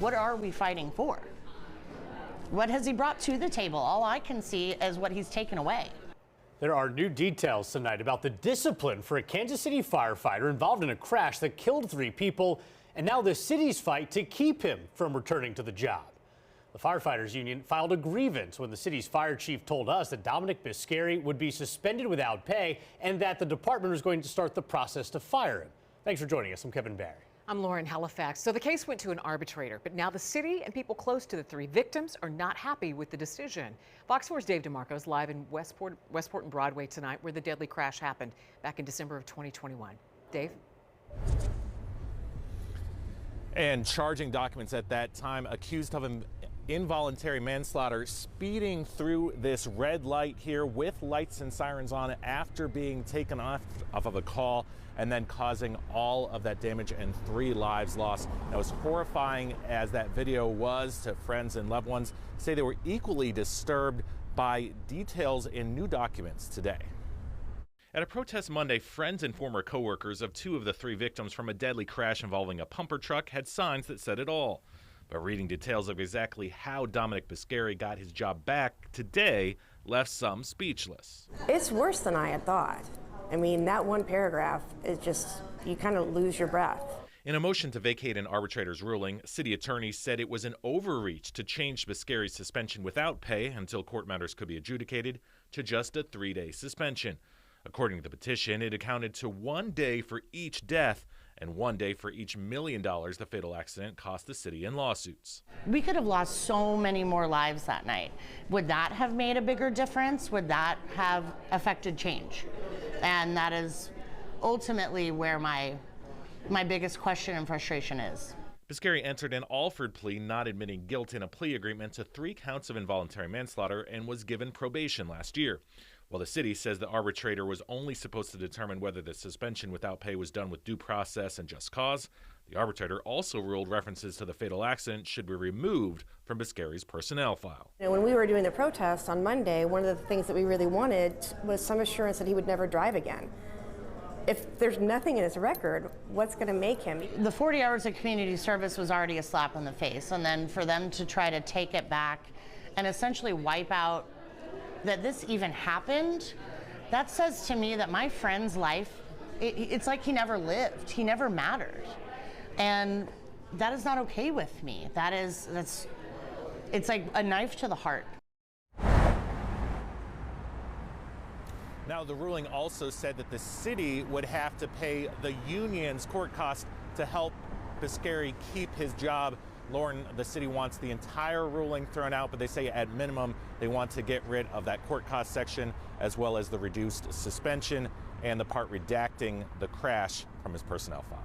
What are we fighting for? What has he brought to the table? All I can see is what he's taken away. There are new details tonight about the discipline for a Kansas City firefighter involved in a crash that killed 3 people, and now the city's fight to keep him from returning to the job. The firefighters union filed a grievance when the city's fire chief told us that Dominic Biscari would be suspended without pay and that the department was going to start the process to fire him. Thanks for joining us. I'm Kevin Barry. I'm Lauren Halifax. So the case went to an arbitrator, but now the city and people close to the 3 victims are not happy with the decision. Fox 4's Dave DeMarco is live in Westport and Broadway tonight, where the deadly crash happened back in December of 2021. Dave? And charging documents at that time accused of involuntary manslaughter, speeding through this red light here with lights and sirens on after being taken off of a call and then causing all of that damage and 3 lives lost. Now, as horrifying as that video was to friends and loved ones, say they were equally disturbed by details in new documents today. At a protest Monday, friends and former co-workers of 2 of the 3 victims from a deadly crash involving a pumper truck had signs that said it all. But reading details of exactly how Dominic Biscari got his job back today left some speechless. It's worse than I had thought. I mean, that one paragraph is just, you kind of lose your breath. In a motion to vacate an arbitrator's ruling, city attorneys said it was an overreach to change Biscari's suspension without pay until court matters could be adjudicated to just a 3-day suspension. According to the petition, it accounted to 1 day for each death and 1 day for each $1 million the fatal accident cost the city in lawsuits. We could have lost so many more lives that night. Would that have made a bigger difference? Would that have affected change? And that is ultimately where my biggest question and frustration is. Biscari entered an Alford plea, not admitting guilt in a plea agreement to 3 counts of involuntary manslaughter, and was given probation last year. While the city says the arbitrator was only supposed to determine whether the suspension without pay was done with due process and just cause, the arbitrator also ruled references to the fatal accident should be removed from Biscari's personnel file. When we were doing the protest on Monday, one of the things that we really wanted was some assurance that he would never drive again. If there's nothing in his record, what's going to make him? The 40 hours of community service was already a slap in the face, and then for them to try to take it back and essentially wipe out that this even happened, that says to me that my friend's life, it's like he never lived, he never mattered. And that is not okay with me. It's like a knife to the heart. Now, the ruling also said that the city would have to pay the union's court costs to help Biscari keep his job. Lauren, the city wants the entire ruling thrown out, but they say at minimum they want to get rid of that court cost section as well as the reduced suspension and the part redacting the crash from his personnel file.